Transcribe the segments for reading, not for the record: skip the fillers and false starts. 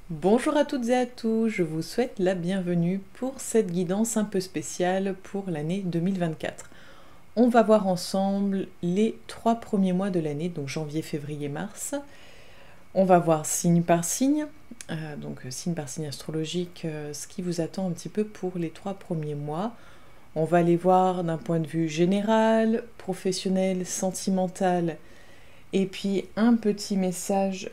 Bonjour à toutes et à tous, je vous souhaite la bienvenue pour cette guidance un peu spéciale pour l'année 2024. On va voir ensemble les 3 premiers mois de l'année, donc janvier, février, mars. On va voir signe par signe, donc signe par signe astrologique, ce qui vous attend un petit peu pour les 3 premiers mois. On va les voir d'un point de vue général, professionnel, sentimental, et puis un petit message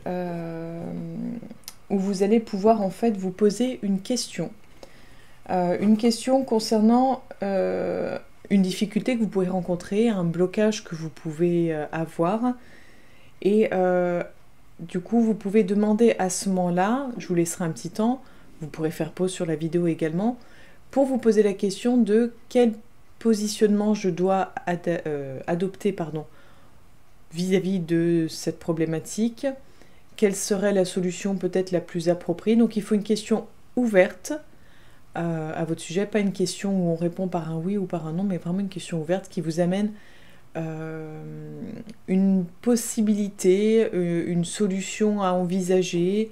où vous allez pouvoir en fait vous poser une question. Une question concernant une difficulté que vous pourrez rencontrer, un blocage que vous pouvez avoir. Et du coup, vous pouvez demander à ce moment-là, je vous laisserai un petit temps, vous pourrez faire pause sur la vidéo également, pour vous poser la question de quel positionnement je dois adopter vis-à-vis de cette problématique, quelle serait la solution peut-être la plus appropriée. Donc il faut une question ouverte à votre sujet, pas une question où on répond par un oui ou par un non, mais vraiment une question ouverte qui vous amène une possibilité, une solution à envisager,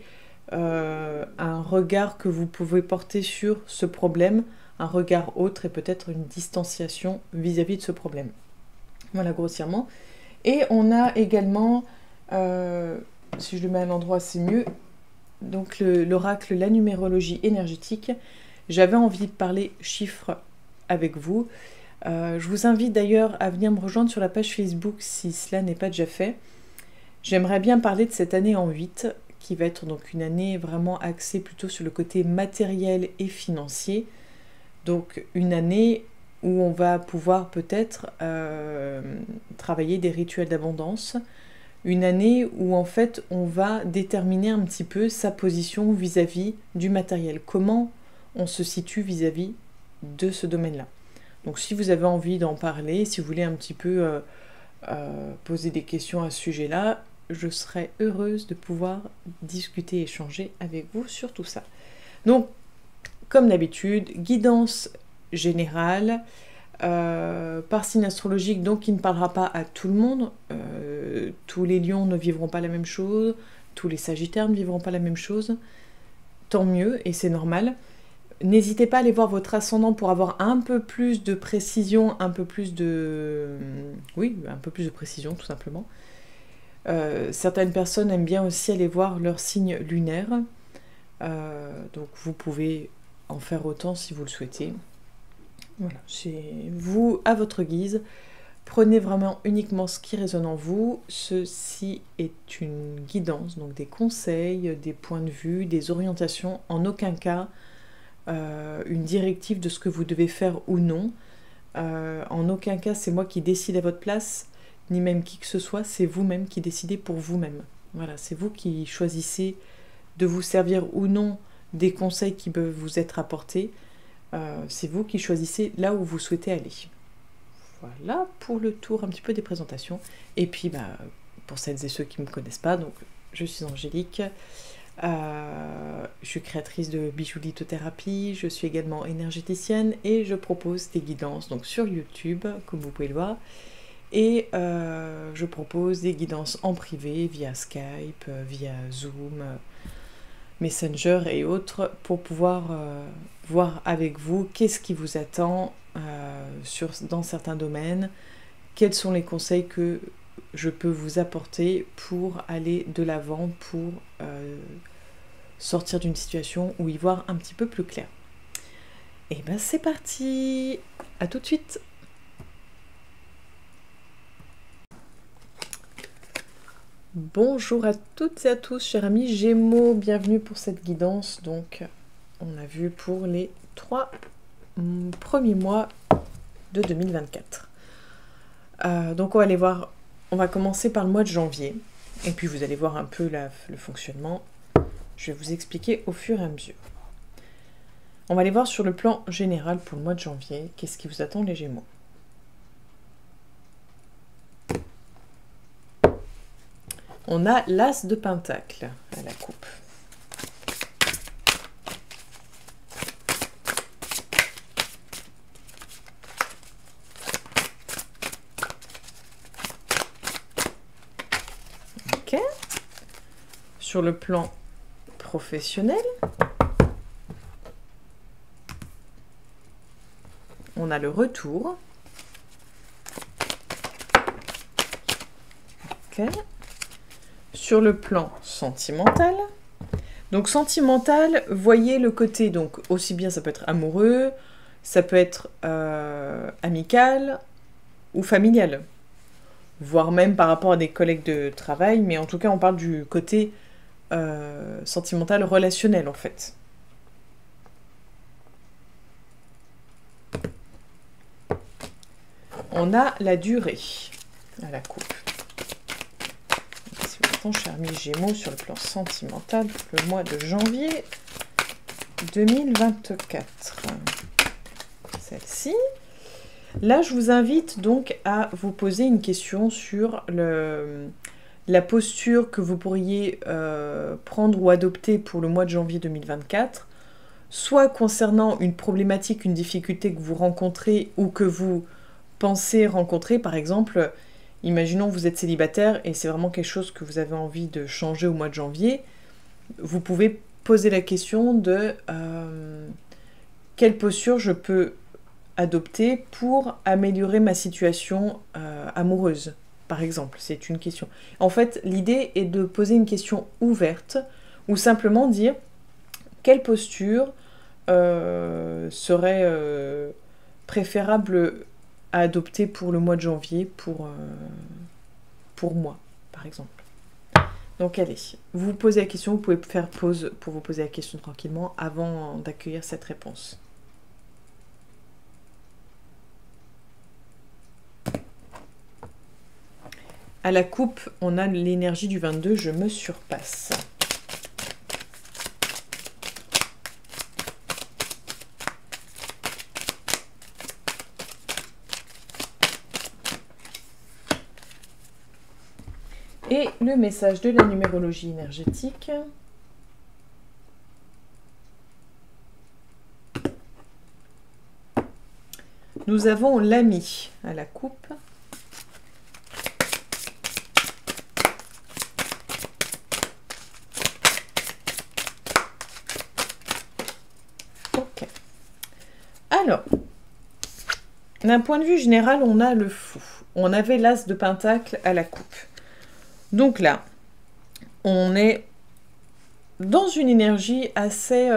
un regard que vous pouvez porter sur ce problème, un regard autre et peut-être une distanciation vis-à-vis de ce problème. Voilà, grossièrement. Et on a également, si je le mets à l'endroit c'est mieux, donc l'oracle, la numérologie énergétique. J'avais envie de parler chiffres avec vous. Je vous invite d'ailleurs à venir me rejoindre sur la page Facebook si cela n'est pas déjà fait. J'aimerais bien parler de cette année en 8, qui va être donc une année vraiment axée plutôt sur le côté matériel et financier. Donc une année où on va pouvoir peut-être travailler des rituels d'abondance. Une année où en fait on va déterminer un petit peu sa position vis-à-vis du matériel. Comment on se situe vis-à-vis de ce domaine-là. Donc si vous avez envie d'en parler, si vous voulez un petit peu poser des questions à ce sujet-là, je serais heureuse de pouvoir discuter, échanger avec vous sur tout ça. Donc, comme d'habitude, guidance générale, par signe astrologique, donc qui ne parlera pas à tout le monde. Tous les lions ne vivront pas la même chose, tous les sagittaires ne vivront pas la même chose. Tant mieux, et c'est normal. N'hésitez pas à aller voir votre ascendant pour avoir un peu plus de précision, un peu plus de précision tout simplement. Certaines personnes aiment bien aussi aller voir leur signe lunaire. Donc vous pouvez en faire autant si vous le souhaitez. Voilà, c'est vous à votre guise. Prenez vraiment uniquement ce qui résonne en vous. Ceci est une guidance, donc des conseils, des points de vue, des orientations. En aucun cas une directive de ce que vous devez faire ou non. En aucun cas c'est moi qui décide à votre place, ni même qui que ce soit, c'est vous-même qui décidez pour vous-même. Voilà, c'est vous qui choisissez de vous servir ou non des conseils qui peuvent vous être apportés. C'est vous qui choisissez là où vous souhaitez aller. Voilà pour le tour un petit peu des présentations. Et puis pour celles et ceux qui ne me connaissent pas, donc je suis Angélique. Je suis créatrice de bijoux lithothérapie, je suis également énergéticienne et je propose des guidances donc sur YouTube, comme vous pouvez le voir, et je propose des guidances en privé via Skype, via Zoom, Messenger et autres pour pouvoir voir avec vous qu'est-ce qui vous attend dans certains domaines, quels sont les conseils que je peux vous apporter pour aller de l'avant, pour sortir d'une situation ou y voir un petit peu plus clair. Et ben c'est parti, à tout de suite. Bonjour à toutes et à tous, chers amis Gémeaux, bienvenue pour cette guidance. Donc on a vu pour les 3 premiers mois de 2024. Donc on va aller voir, on va commencer par le mois de janvier, et puis vous allez voir un peu le fonctionnement. Je vais vous expliquer au fur et à mesure. On va aller voir sur le plan général pour le mois de janvier, qu'est-ce qui vous attend les Gémeaux. On a l'As de Pentacle à la coupe. Ok. Sur le plan professionnel. On a le retour. Ok. Sur le plan sentimental. Donc sentimental, voyez le côté, donc aussi bien ça peut être amoureux, ça peut être amical ou familial. Voire même par rapport à des collègues de travail, mais en tout cas on parle du côté sentimental relationnel en fait. On a la durée à la coupe. Si vous attendez, cher ami Gémeaux, sur le plan sentimental, le mois de janvier 2024. Celle-ci. Là, je vous invite donc à vous poser une question sur la posture que vous pourriez prendre ou adopter pour le mois de janvier 2024, soit concernant une problématique, une difficulté que vous rencontrez ou que vous pensez rencontrer. Par exemple, imaginons que vous êtes célibataire et c'est vraiment quelque chose que vous avez envie de changer au mois de janvier. Vous pouvez poser la question de quelle posture je peux adopter pour améliorer ma situation amoureuse, par exemple. C'est une question. En fait, l'idée est de poser une question ouverte ou simplement dire quelle posture serait préférable à adopter pour le mois de janvier pour moi, par exemple. Donc allez, vous vous posez la question, vous pouvez faire pause pour vous poser la question tranquillement avant d'accueillir cette réponse. À la coupe, on a l'énergie du 22, je me surpasse. Et le message de la numérologie énergétique. Nous avons l'ami à la coupe. Ok. Alors, d'un point de vue général, on a le fou. On avait l'as de pentacle à la coupe. Donc là, on est dans une énergie assez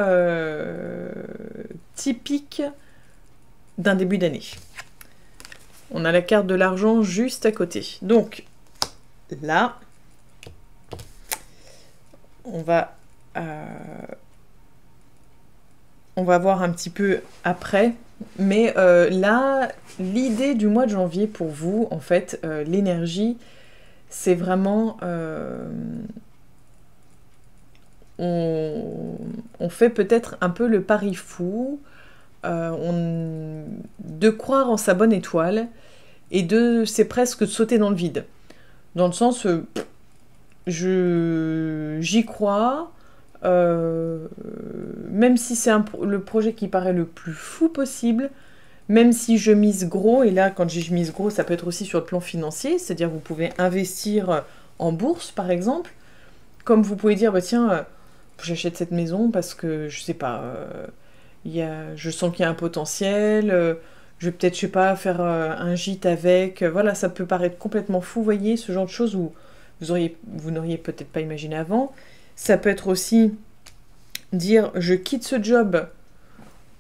typique d'un début d'année. On a la carte de l'argent juste à côté. Donc là, on va voir un petit peu après. Mais là, l'idée du mois de janvier pour vous, en fait, l'énergie, c'est vraiment... on fait peut-être un peu le pari fou, de croire en sa bonne étoile, et c'est presque de sauter dans le vide. Dans le sens, j'y crois, même si c'est le projet qui paraît le plus fou possible, même si je mise gros, et là, quand je mise gros, ça peut être aussi sur le plan financier, c'est-à-dire vous pouvez investir en bourse, par exemple, comme vous pouvez dire, bah, tiens, j'achète cette maison parce que, je sais pas, je sens qu'il y a un potentiel, je vais peut-être, je sais pas, faire un gîte avec, voilà, ça peut paraître complètement fou, vous voyez, ce genre de choses où vous n'auriez peut-être pas imaginé avant. Ça peut être aussi dire, je quitte ce job,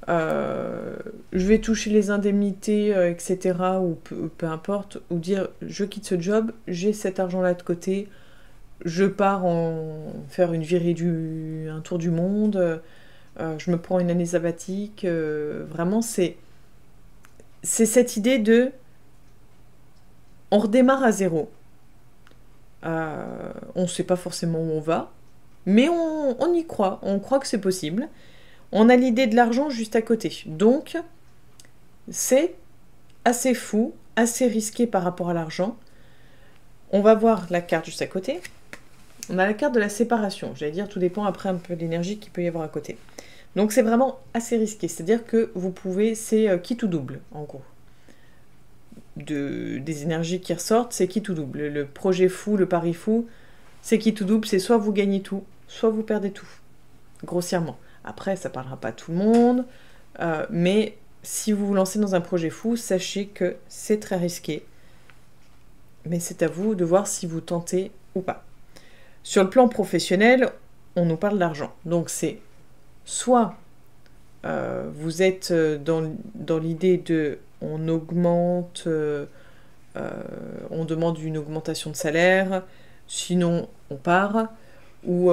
je vais toucher les indemnités, etc., ou peu importe, ou dire, je quitte ce job, j'ai cet argent-là de côté, je pars faire une virée un tour du monde, je me prends une année sabbatique, vraiment c'est cette idée de on redémarre à zéro. On ne sait pas forcément où on va, mais on y croit, on croit que c'est possible. On a l'idée de l'argent juste à côté, donc c'est assez fou, assez risqué par rapport à l'argent. On va voir la carte juste à côté. On a la carte de la séparation. J'allais dire, tout dépend après un peu de l'énergie qu'il peut y avoir à côté. Donc c'est vraiment assez risqué. C'est-à-dire que vous pouvez, c'est quitte ou double, en gros. Des énergies qui ressortent, c'est quitte ou double. Le projet fou, le pari fou, c'est quitte ou double. C'est soit vous gagnez tout, soit vous perdez tout. grossièrement. Après, ça ne parlera pas à tout le monde, mais si vous vous lancez dans un projet fou, sachez que c'est très risqué. Mais c'est à vous de voir si vous tentez ou pas. Sur le plan professionnel, on nous parle d'argent. Donc c'est soit vous êtes dans l'idée de on augmente, on demande une augmentation de salaire, sinon on part, ou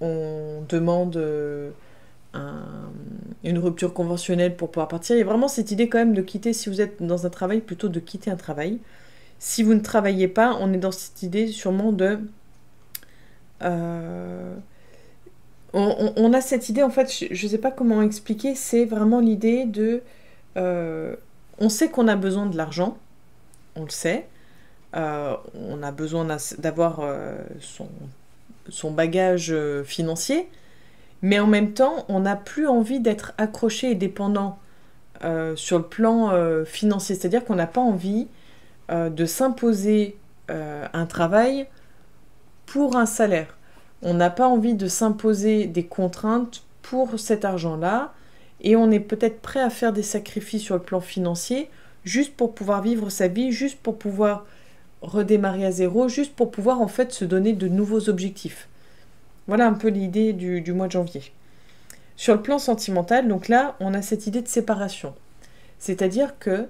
on demande une rupture conventionnelle pour pouvoir partir. Il y a vraiment cette idée quand même de quitter, si vous êtes dans un travail, plutôt de quitter un travail. Si vous ne travaillez pas, on est dans cette idée sûrement de... on a cette idée, en fait, je ne sais pas comment expliquer, c'est vraiment l'idée de... on sait qu'on a besoin de l'argent, on le sait. On a besoin d'avoir son bagage financier, mais en même temps, on n'a plus envie d'être accroché et dépendant sur le plan financier. C'est-à-dire qu'on n'a pas envie de s'imposer un travail pour un salaire. On n'a pas envie de s'imposer des contraintes pour cet argent-là, et on est peut-être prêt à faire des sacrifices sur le plan financier, juste pour pouvoir vivre sa vie, juste pour pouvoir redémarrer à zéro, juste pour pouvoir en fait se donner de nouveaux objectifs. Voilà un peu l'idée du mois de janvier. Sur le plan sentimental, donc là, on a cette idée de séparation. C'est-à-dire que,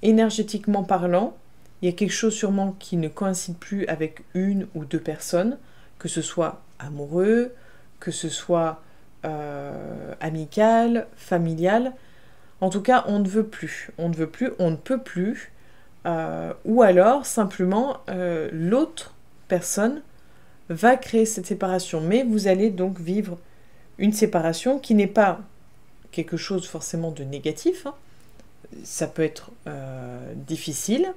énergétiquement parlant, il y a quelque chose sûrement qui ne coïncide plus avec une ou deux personnes, que ce soit amoureux, que ce soit amical, familial. En tout cas, on ne veut plus, on ne peut plus, ou alors simplement l'autre personne va créer cette séparation. Mais vous allez donc vivre une séparation qui n'est pas quelque chose forcément de négatif, hein. Ça peut être difficile,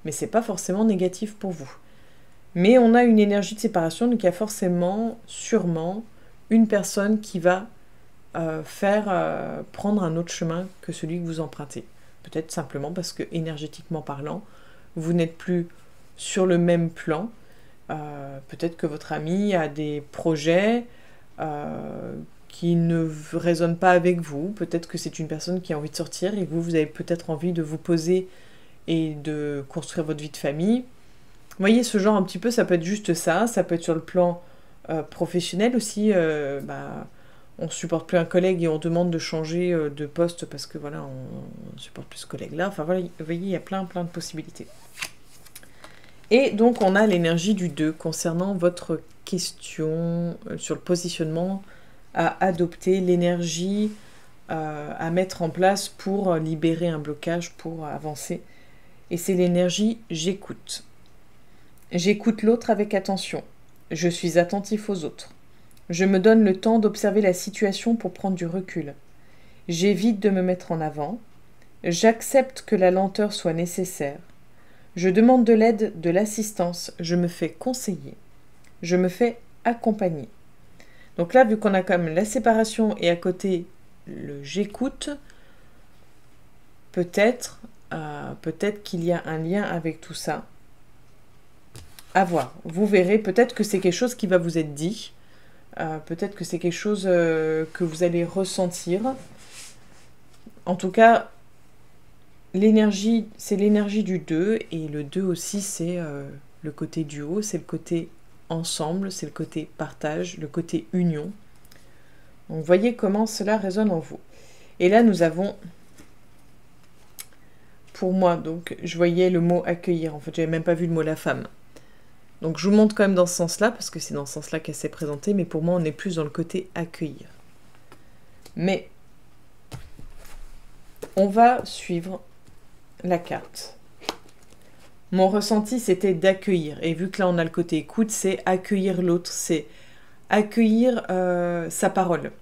mais c'est pas forcément négatif pour vous. Mais on a une énergie de séparation, donc il y a forcément, sûrement, une personne qui va prendre un autre chemin que celui que vous empruntez. Peut-être simplement parce que, énergétiquement parlant, vous n'êtes plus sur le même plan. Peut-être que votre ami a des projets qui ne résonnent pas avec vous. Peut-être que c'est une personne qui a envie de sortir et vous avez peut-être envie de vous poser et de construire votre vie de famille. Vous voyez, ce genre un petit peu, ça peut être juste ça. Ça peut être sur le plan professionnel aussi. On supporte plus un collègue et on demande de changer de poste parce que voilà, on supporte plus ce collègue-là. Enfin voilà, vous voyez, il y a plein de possibilités. Et donc on a l'énergie du 2 concernant votre question sur le positionnement à adopter, l'énergie à mettre en place pour libérer un blocage, pour avancer. Et c'est l'énergie j'écoute. J'écoute l'autre avec attention. Je suis attentif aux autres. Je me donne le temps d'observer la situation pour prendre du recul. J'évite de me mettre en avant. J'accepte que la lenteur soit nécessaire. Je demande de l'aide, de l'assistance. Je me fais conseiller. Je me fais accompagner. Donc là, vu qu'on a quand même la séparation et à côté le j'écoute, peut-être qu'il y a un lien avec tout ça. À voir. Vous verrez, peut-être que c'est quelque chose qui va vous être dit. Peut-être que c'est quelque chose que vous allez ressentir. En tout cas, l'énergie, c'est l'énergie du 2. Et le 2 aussi, c'est le côté duo, c'est le côté ensemble, c'est le côté partage, le côté union. Donc, voyez comment cela résonne en vous. Et là, nous avons... Pour moi, donc, je voyais le mot accueillir. En fait, j'avais même pas vu le mot la femme. Donc je vous montre quand même dans ce sens-là, parce que c'est dans ce sens-là qu'elle s'est présentée, mais pour moi, on est plus dans le côté accueillir. Mais on va suivre la carte. Mon ressenti, c'était d'accueillir. Et vu que là, on a le côté écoute, c'est accueillir l'autre, c'est accueillir sa parole.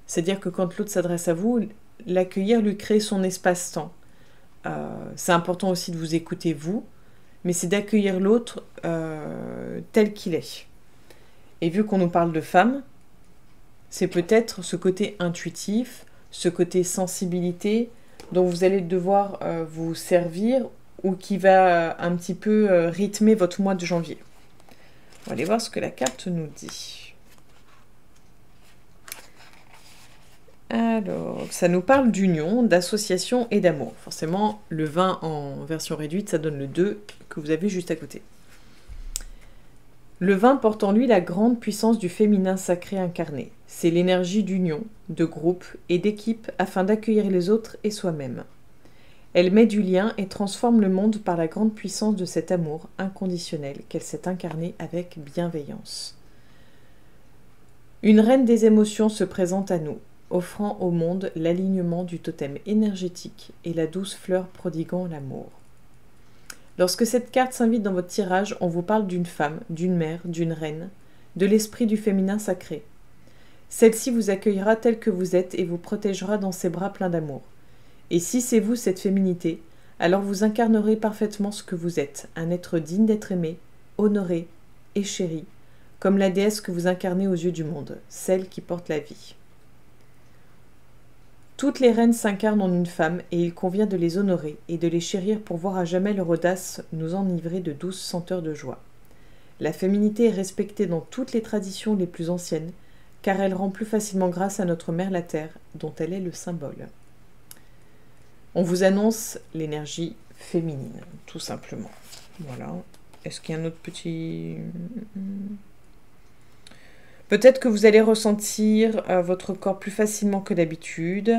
C'est-à-dire que quand l'autre s'adresse à vous, l'accueillir, lui créer son espace-temps. C'est important aussi de vous écouter, vous, mais c'est d'accueillir l'autre tel qu'il est. Et vu qu'on nous parle de femme, c'est peut-être ce côté intuitif, ce côté sensibilité dont vous allez devoir vous servir ou qui va un petit peu rythmer votre mois de janvier. On va aller voir ce que la carte nous dit. Alors, ça nous parle d'union, d'association et d'amour. Forcément, le 20 en version réduite, ça donne le 2 que vous avez juste à côté. Le 20 porte en lui la grande puissance du féminin sacré incarné. C'est l'énergie d'union, de groupe et d'équipe afin d'accueillir les autres et soi-même. Elle met du lien et transforme le monde par la grande puissance de cet amour inconditionnel qu'elle s'est incarné avec bienveillance. Une reine des émotions se présente à nous, offrant au monde l'alignement du totem énergétique et la douce fleur prodiguant l'amour. Lorsque cette carte s'invite dans votre tirage, on vous parle d'une femme, d'une mère, d'une reine, de l'esprit du féminin sacré. Celle-ci vous accueillera telle que vous êtes et vous protégera dans ses bras pleins d'amour. Et si c'est vous cette féminité, alors vous incarnerez parfaitement ce que vous êtes, un être digne d'être aimé, honoré et chéri, comme la déesse que vous incarnez aux yeux du monde, celle qui porte la vie. Toutes les reines s'incarnent en une femme et il convient de les honorer et de les chérir pour voir à jamais leur audace nous enivrer de douces senteurs de joie. La féminité est respectée dans toutes les traditions les plus anciennes, car elle rend plus facilement grâce à notre mère la terre, dont elle est le symbole. On vous annonce l'énergie féminine, tout simplement. Voilà. Est-ce qu'il y a un autre petit... Peut-être que vous allez ressentir votre corps plus facilement que d'habitude.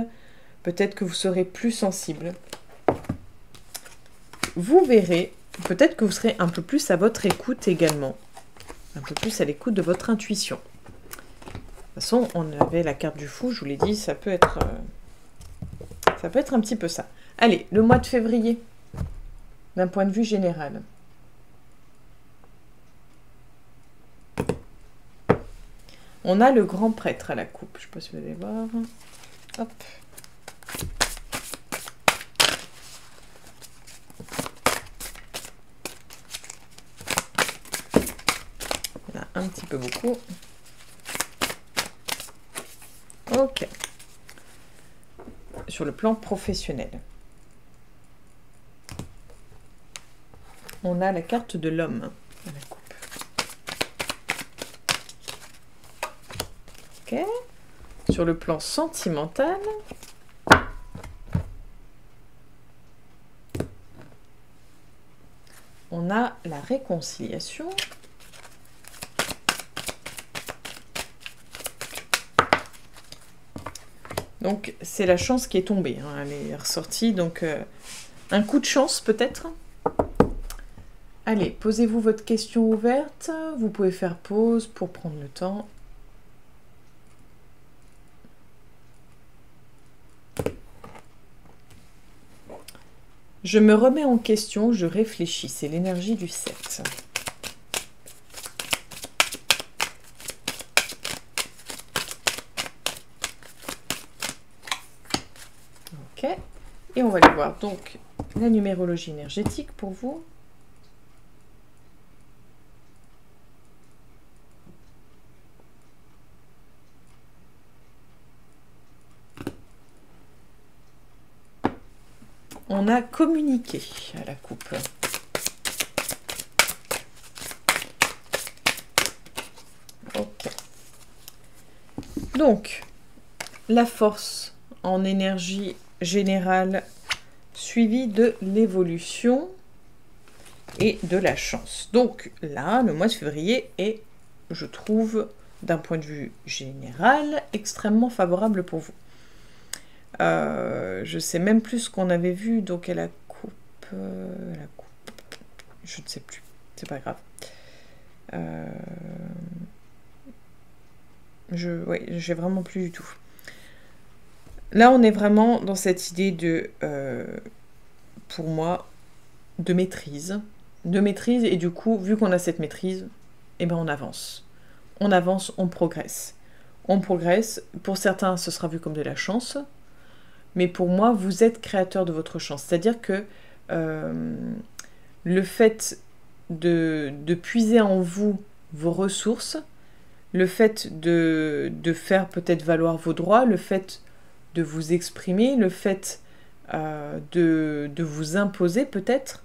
Peut-être que vous serez plus sensible. Vous verrez. Peut-être que vous serez un peu plus à votre écoute également. Un peu plus à l'écoute de votre intuition. De toute façon, on avait la carte du fou, je vous l'ai dit, ça peut être un petit peu ça. Allez, le mois de février, d'un point de vue général. On a le grand prêtre à la coupe. Je ne sais pas si vous allez voir. Hop. Il y en a un petit peu beaucoup. Ok. Sur le plan professionnel. On a la carte de l'homme à la coupe. Ok. Sur le plan sentimental, on a la réconciliation. Donc, c'est la chance qui est tombée. Hein. Elle est ressortie. Donc, un coup de chance peut-être. Allez, posez-vous votre question ouverte. Vous pouvez faire pause pour prendre le temps. Je me remets en question, je réfléchis. C'est l'énergie du 7. Ok. Et on va aller voir donc la numérologie énergétique pour vous. On a communiqué à la coupe. Ok. Donc, la force en énergie générale suivie de l'évolution et de la chance. Donc là, le mois de février est, je trouve, d'un point de vue général, extrêmement favorable pour vous. Je sais même plus ce qu'on avait vu, donc à la coupe, je ne sais plus, c'est pas grave. J'ai vraiment plus du tout. Là, on est vraiment dans cette idée de, pour moi, de maîtrise, et du coup, vu qu'on a cette maîtrise, eh ben on avance. On avance, on progresse. On progresse. Pour certains, ce sera vu comme de la chance. Mais pour moi, vous êtes créateur de votre chance. C'est-à-dire que le fait de puiser en vous vos ressources, le fait de faire peut-être valoir vos droits, le fait de vous exprimer, le fait de vous imposer peut-être,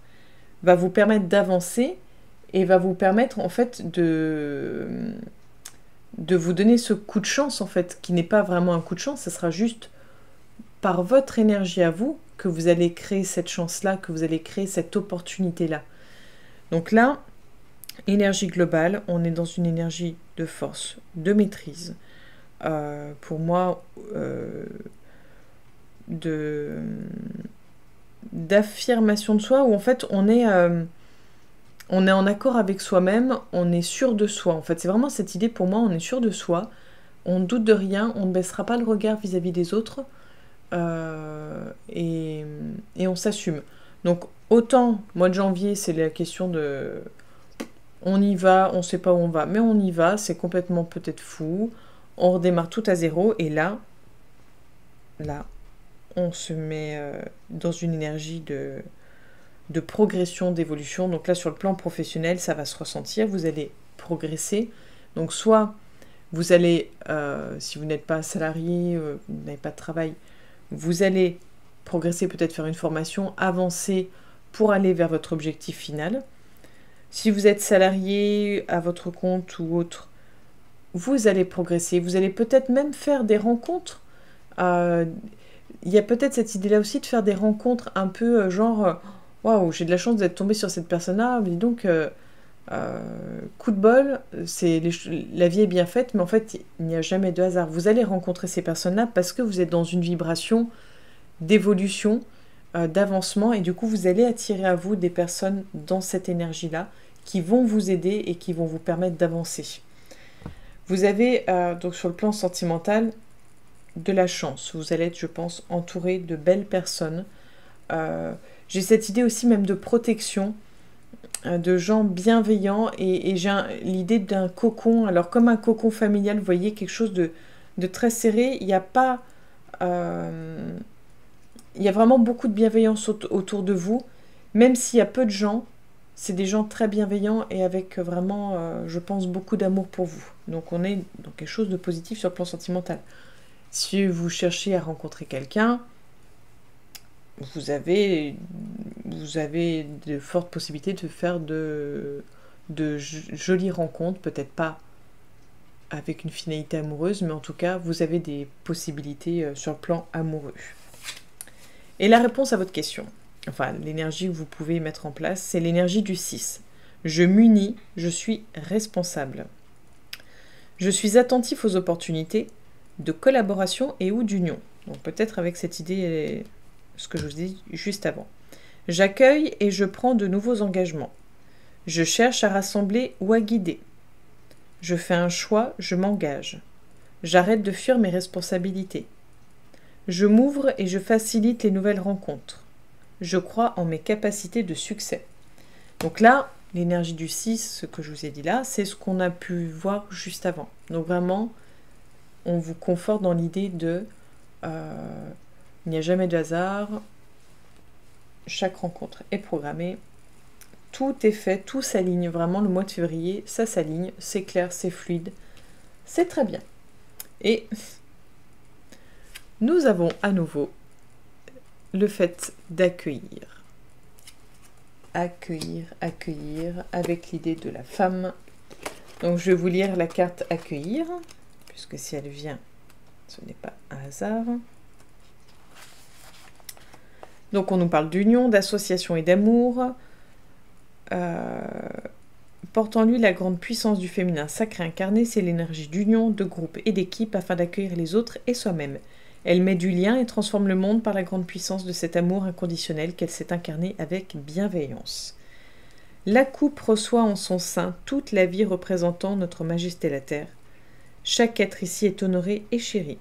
va vous permettre d'avancer et va vous permettre en fait de vous donner ce coup de chance, en fait, qui n'est pas vraiment un coup de chance, ce sera juste par votre énergie à vous que vous allez créer cette chance-là, que vous allez créer cette opportunité-là. Donc là, énergie globale, on est dans une énergie de force, de maîtrise. Pour moi, d'affirmation de soi, où en fait on est en accord avec soi-même, on est sûr de soi. En fait, c'est vraiment cette idée pour moi, on est sûr de soi, on ne doute de rien, on ne baissera pas le regard vis-à-vis des autres, et on s'assume. Donc autant, mois de janvier, c'est la question de... On y va, on ne sait pas où on va, mais on y va, c'est complètement peut-être fou, on redémarre tout à zéro, et là, on se met dans une énergie de progression, d'évolution. Donc là, sur le plan professionnel, ça va se ressentir, vous allez progresser. Donc soit vous allez, si vous n'êtes pas salarié, vous n'avez pas de travail, vous allez progresser, peut-être faire une formation, avancer pour aller vers votre objectif final. Si vous êtes salarié à votre compte ou autre, vous allez progresser. Vous allez peut-être même faire des rencontres. Il y a peut-être cette idée-là aussi de faire des rencontres un peu genre waouh, j'ai de la chance d'être tombée sur cette personne-là, mais donc coup de bol, la vie est bien faite, mais en fait il n'y a jamais de hasard. Vous allez rencontrer ces personnes-là parce que vous êtes dans une vibration d'évolution, d'avancement, et du coup vous allez attirer à vous des personnes dans cette énergie-là qui vont vous aider et qui vont vous permettre d'avancer. Vous avez donc sur le plan sentimental de la chance. Vous allez être, je pense, entouré de belles personnes. J'ai cette idée aussi même de protection, de gens bienveillants, et j'ai l'idée d'un cocon. Alors comme un cocon familial, vous voyez, quelque chose de très serré. Il n'y a pas... il y a vraiment beaucoup de bienveillance autour de vous. Même s'il y a peu de gens, c'est des gens très bienveillants et avec vraiment, je pense, beaucoup d'amour pour vous. Donc on est dans quelque chose de positif sur le plan sentimental. Si vous cherchez à rencontrer quelqu'un, vous avez de fortes possibilités de faire de jolies rencontres, peut-être pas avec une finalité amoureuse, mais en tout cas, vous avez des possibilités sur le plan amoureux. Et la réponse à votre question, enfin l'énergie que vous pouvez mettre en place, c'est l'énergie du 6. Je m'unis, je suis responsable. Je suis attentif aux opportunités de collaboration et ou d'union. Donc peut-être avec cette idée, ce que je vous dis juste avant. J'accueille et je prends de nouveaux engagements. Je cherche à rassembler ou à guider. Je fais un choix, je m'engage. J'arrête de fuir mes responsabilités. Je m'ouvre et je facilite les nouvelles rencontres. Je crois en mes capacités de succès. Donc là, l'énergie du 6, ce que je vous ai dit là, c'est ce qu'on a pu voir juste avant. Donc vraiment, on vous conforte dans l'idée de il n'y a jamais de hasard, chaque rencontre est programmée, tout est fait, tout s'aligne, vraiment le mois de février, ça s'aligne, c'est clair, c'est fluide, c'est très bien. Et nous avons à nouveau le fait d'accueillir. Accueillir, accueillir, avec l'idée de la femme. Donc je vais vous lire la carte accueillir, puisque si elle vient, ce n'est pas un hasard. Donc on nous parle d'union, d'association et d'amour. Porte en lui la grande puissance du féminin sacré incarné, c'est l'énergie d'union, de groupe et d'équipe afin d'accueillir les autres et soi-même. Elle met du lien et transforme le monde par la grande puissance de cet amour inconditionnel qu'elle s'est incarnée avec bienveillance. La coupe reçoit en son sein toute la vie représentant notre majesté la terre. Chaque être ici est honoré et chéri.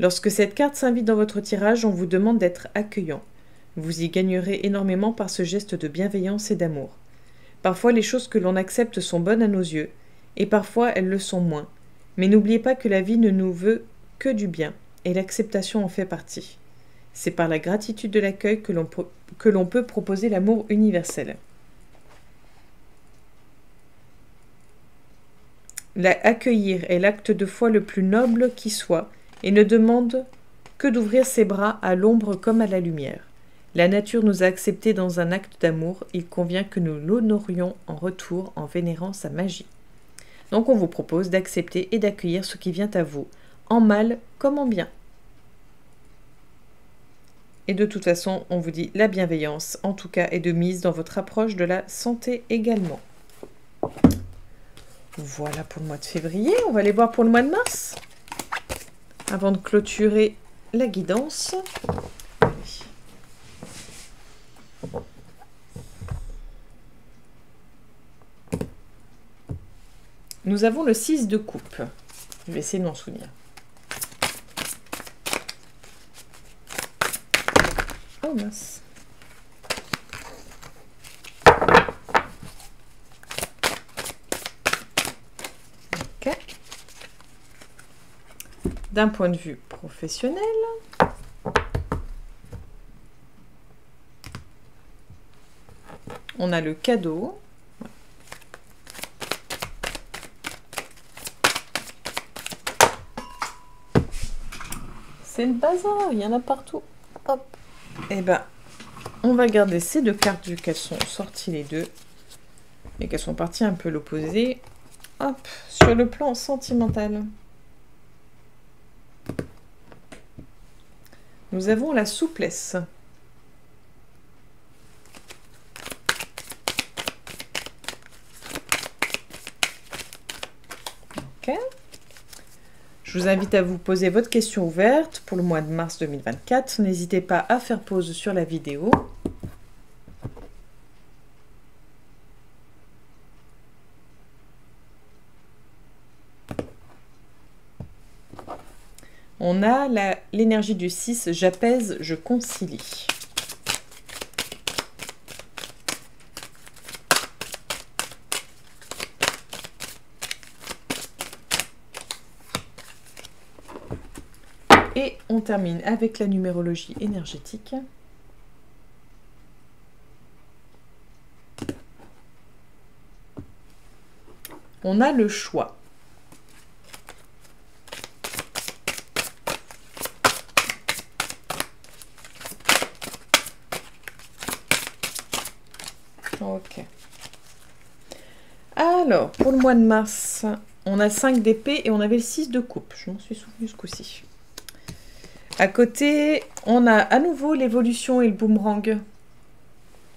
Lorsque cette carte s'invite dans votre tirage, on vous demande d'être accueillant. Vous y gagnerez énormément par ce geste de bienveillance et d'amour. Parfois, les choses que l'on accepte sont bonnes à nos yeux, et parfois elles le sont moins. Mais n'oubliez pas que la vie ne nous veut que du bien, et l'acceptation en fait partie. C'est par la gratitude de l'accueil que l'on peut proposer l'amour universel. Accueillir est l'acte de foi le plus noble qui soit, et ne demande que d'ouvrir ses bras à l'ombre comme à la lumière. La nature nous a acceptés dans un acte d'amour, il convient que nous l'honorions en retour en vénérant sa magie. Donc on vous propose d'accepter et d'accueillir ce qui vient à vous, en mal comme en bien. Et de toute façon, on vous dit la bienveillance, en tout cas, est de mise dans votre approche de la santé également. Voilà pour le mois de février. On va aller voir pour le mois de mars. Avant de clôturer la guidance. Allez. Nous avons le 6 de coupe. Je vais essayer de m'en souvenir. Oh mince. Ok. D'un point de vue professionnel, on a le cadeau. C'est le bazar, il y en a partout. Hop. Et ben, on va garder ces deux cartes vu qu'elles sont sorties les deux et qu'elles sont parties un peu l'opposé. Hop, sur le plan sentimental. Nous avons la souplesse. Ok. Je vous invite à vous poser votre question ouverte pour le mois de mars 2024. N'hésitez pas à faire pause sur la vidéo. On a l'énergie du 6, j'apaise, je concilie. Et on termine avec la numérologie énergétique. On a le choix. Ok. Alors, pour le mois de mars, on a 5 d'épée et on avait le 6 de coupe. Je m'en suis souvenu ce coup-ci. À côté, on a à nouveau l'évolution et le boomerang.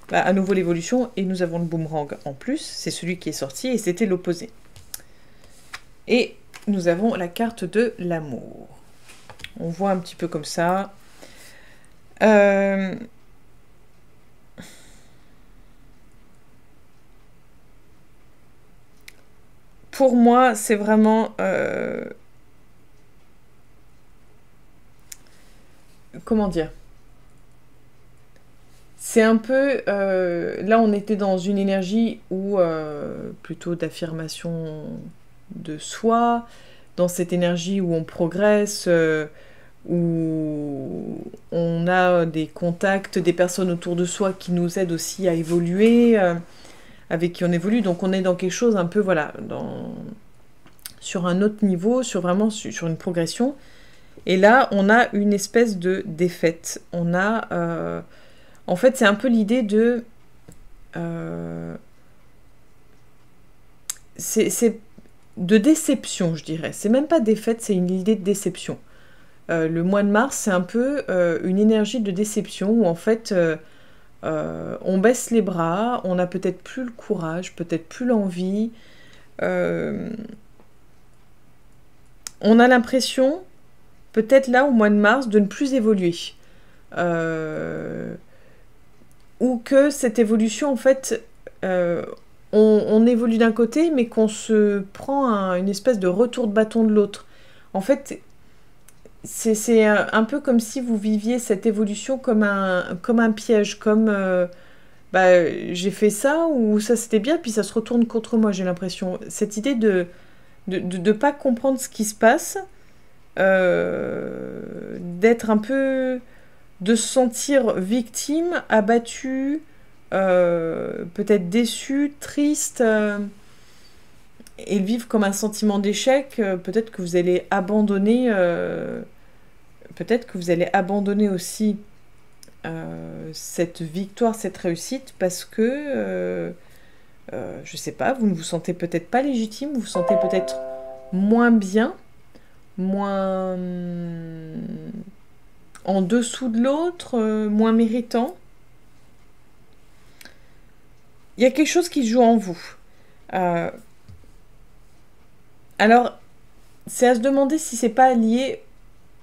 Bah, à nouveau l'évolution et nous avons le boomerang en plus. C'est celui qui est sorti et c'était l'opposé. Et nous avons la carte de l'amour. On voit un petit peu comme ça. Pour moi, c'est vraiment... comment dire? C'est un peu... là, on était dans une énergie où plutôt d'affirmation de soi, dans cette énergie où on progresse, où on a des contacts, des personnes autour de soi qui nous aident aussi à évoluer, avec qui on évolue. Donc on est dans quelque chose un peu, voilà, sur un autre niveau, vraiment sur une progression. Et là, on a une espèce de défaite. On a... en fait, c'est un peu l'idée de... c'est de déception, je dirais. C'est même pas défaite, c'est une idée de déception. Le mois de mars, c'est un peu une énergie de déception où en fait, on baisse les bras, on n'a peut-être plus le courage, peut-être plus l'envie. On a l'impression, peut-être là, au mois de mars, de ne plus évoluer. Ou que cette évolution, en fait, on évolue d'un côté, mais qu'on se prend une espèce de retour de bâton de l'autre. En fait, c'est un peu comme si vous viviez cette évolution comme un piège, comme bah, j'ai fait ça, ou ça c'était bien, puis ça se retourne contre moi, j'ai l'impression. Cette idée de ne pas comprendre ce qui se passe, d'être un peu... de se sentir victime, abattu, peut-être déçu, triste, et le vivre comme un sentiment d'échec. Peut-être que vous allez abandonner, aussi cette victoire, cette réussite, parce que je sais pas, vous ne vous sentez peut-être pas légitime, vous vous sentez peut-être moins bien, moins en dessous de l'autre, moins méritant. Il y a quelque chose qui se joue en vous. Alors, c'est à se demander si c'est pas lié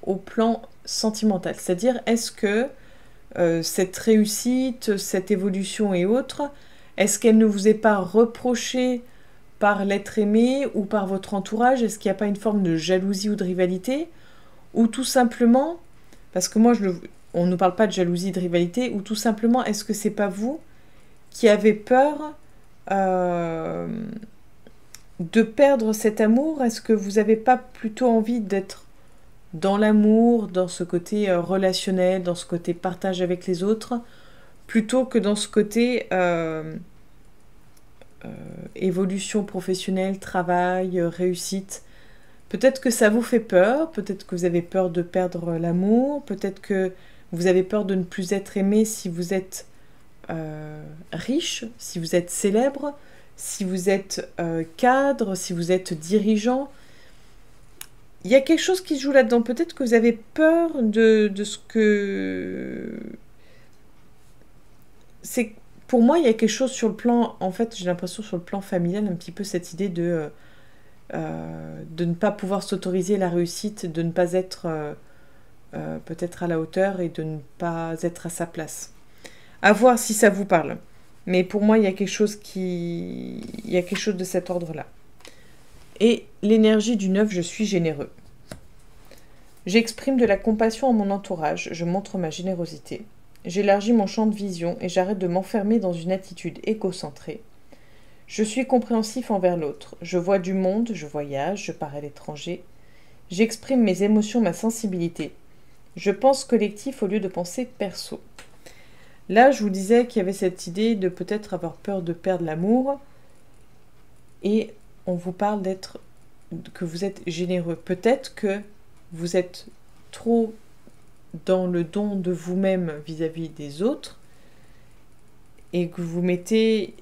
au plan sentimental. C'est-à-dire, est-ce que cette réussite, cette évolution et autres, est-ce qu'elle ne vous est pas reprochée par l'être aimé ou par votre entourage? Est-ce qu'il n'y a pas une forme de jalousie ou de rivalité? Ou tout simplement, parce que moi, on ne parle pas de jalousie, de rivalité, ou tout simplement, est-ce que c'est pas vous qui avez peur de perdre cet amour? Est-ce que vous n'avez pas plutôt envie d'être dans l'amour, dans ce côté relationnel, dans ce côté partage avec les autres, plutôt que dans ce côté évolution professionnelle, travail, réussite? Peut-être que ça vous fait peur, peut-être que vous avez peur de perdre l'amour, peut-être que vous avez peur de ne plus être aimé si vous êtes riche, si vous êtes célèbre, si vous êtes cadre, si vous êtes dirigeant. Il y a quelque chose qui se joue là-dedans. Peut-être que vous avez peur de ce que... C'est... Pour moi, il y a quelque chose sur le plan... En fait, j'ai l'impression sur le plan familial, un petit peu cette idée de ne pas pouvoir s'autoriser la réussite, de ne pas être peut-être à la hauteur et de ne pas être à sa place. À voir si ça vous parle. Mais pour moi, il y a quelque chose il y a quelque chose de cet ordre-là. Et l'énergie du 9, je suis généreux. J'exprime de la compassion à mon entourage, je montre ma générosité. J'élargis mon champ de vision et j'arrête de m'enfermer dans une attitude égocentrée. Je suis compréhensif envers l'autre. Je vois du monde, je voyage, je pars à l'étranger. J'exprime mes émotions, ma sensibilité. Je pense collectif au lieu de penser perso. Là, je vous disais qu'il y avait cette idée de peut-être avoir peur de perdre l'amour. Et on vous parle que vous êtes généreux. Peut-être que vous êtes trop dans le don de vous-même vis-à-vis des autres et que vous mettez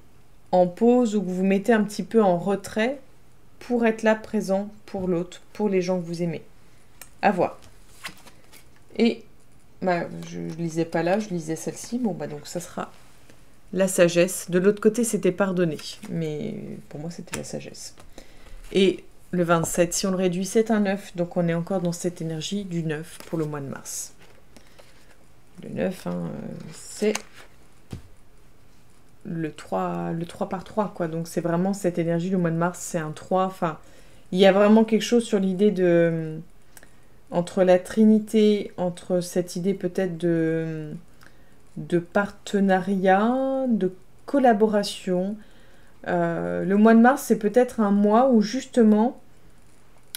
en pause ou que vous mettez un petit peu en retrait pour être là présent pour l'autre, pour les gens que vous aimez. À voir. Et je ne lisais pas là, je lisais celle-ci. Bon, donc ça sera la sagesse. De l'autre côté, c'était pardonner. Mais pour moi, c'était la sagesse. Et le 27, si on le réduit, c'est un 9. Donc on est encore dans cette énergie du 9 pour le mois de mars. Le 9, c'est le 3 par 3, quoi. Donc c'est vraiment cette énergie, le mois de mars, c'est un 3. Enfin, il y a vraiment quelque chose sur l'idée de... entre la Trinité, entre cette idée peut-être de partenariat, de collaboration. Le mois de mars, c'est peut-être un mois où justement,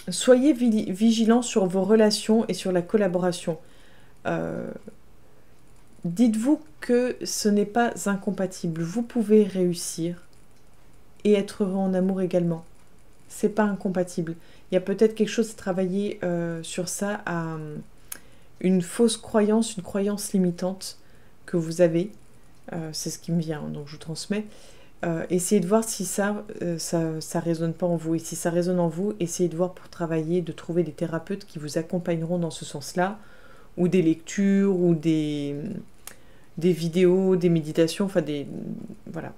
soyez vigilants sur vos relations et sur la collaboration. Dites-vous que ce n'est pas incompatible. Vous pouvez réussir et être heureux en amour également. C'est pas incompatible. Il y a peut-être quelque chose à travailler sur ça, à une fausse croyance, une croyance limitante que vous avez. C'est ce qui me vient, donc je vous transmets. Essayez de voir si ça résonne pas en vous. Et si ça résonne en vous, essayez de voir pour travailler, de trouver des thérapeutes qui vous accompagneront dans ce sens-là, ou des lectures, ou des vidéos, des méditations, enfin voilà.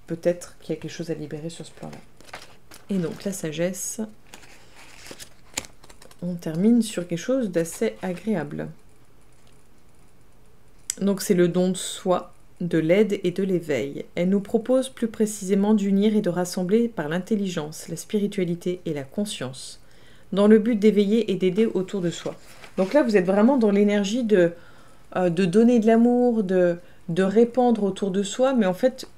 Peut-être qu'il y a quelque chose à libérer sur ce plan-là. Et donc la sagesse, on termine sur quelque chose d'assez agréable. Donc c'est le don de soi, de l'aide et de l'éveil. Elle nous propose plus précisément d'unir et de rassembler par l'intelligence, la spiritualité et la conscience, dans le but d'éveiller et d'aider autour de soi. Donc là, vous êtes vraiment dans l'énergie de donner de l'amour, de répandre autour de soi, mais en fait,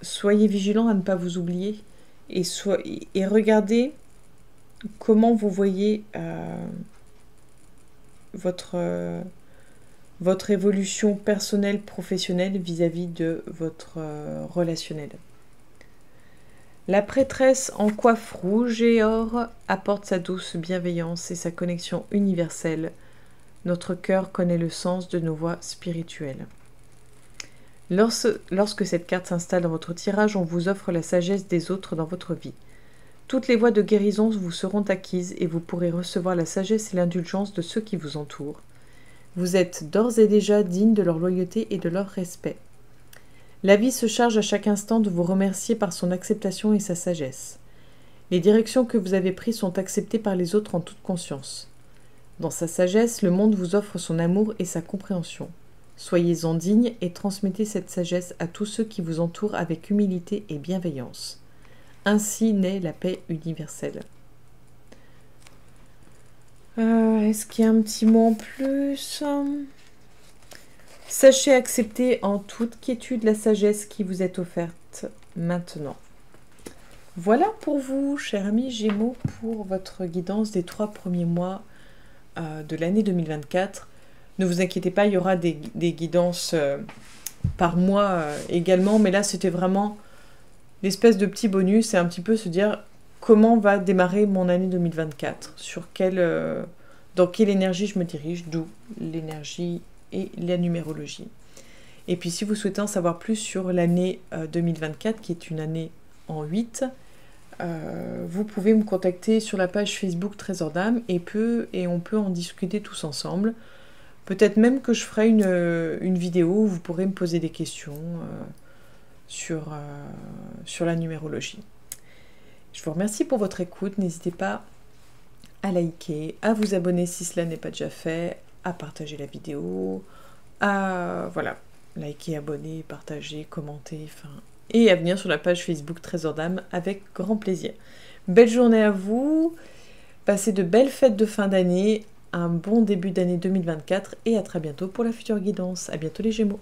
soyez vigilants à ne pas vous oublier et regardez comment vous voyez votre évolution personnelle, professionnelle vis-à-vis de votre relationnel. La prêtresse en coiffe rouge et or apporte sa douce bienveillance et sa connexion universelle. Notre cœur connaît le sens de nos voies spirituelles. Lorsque cette carte s'installe dans votre tirage, on vous offre la sagesse des autres dans votre vie. Toutes les voies de guérison vous seront acquises et vous pourrez recevoir la sagesse et l'indulgence de ceux qui vous entourent. Vous êtes d'ores et déjà digne de leur loyauté et de leur respect. La vie se charge à chaque instant de vous remercier par son acceptation et sa sagesse. Les directions que vous avez prises sont acceptées par les autres en toute conscience. Dans sa sagesse, le monde vous offre son amour et sa compréhension. Soyez-en dignes et transmettez cette sagesse à tous ceux qui vous entourent avec humilité et bienveillance. Ainsi naît la paix universelle. Est-ce qu'il y a un petit mot en plus ? Sachez accepter en toute quiétude la sagesse qui vous est offerte maintenant. Voilà pour vous, chers amis Gémeaux, pour votre guidance des 3 premiers mois de l'année 2024. Ne vous inquiétez pas, il y aura des guidances par mois également, mais là c'était vraiment l'espèce de petit bonus, c'est un petit peu se dire comment va démarrer mon année 2024, dans quelle énergie je me dirige, d'où l'énergie et la numérologie. Et puis si vous souhaitez en savoir plus sur l'année 2024, qui est une année en 8, vous pouvez me contacter sur la page Facebook Trésor d'âme et on peut en discuter tous ensemble. Peut-être même que je ferai une vidéo où vous pourrez me poser des questions sur la numérologie. Je vous remercie pour votre écoute. N'hésitez pas à liker, à vous abonner si cela n'est pas déjà fait, à partager la vidéo, à liker, abonner, partager, commenter, et à venir sur la page Facebook Trésor d'âme avec grand plaisir. Belle journée à vous, passez de belles fêtes de fin d'année, un bon début d'année 2024 et à très bientôt pour la future guidance. À bientôt les Gémeaux.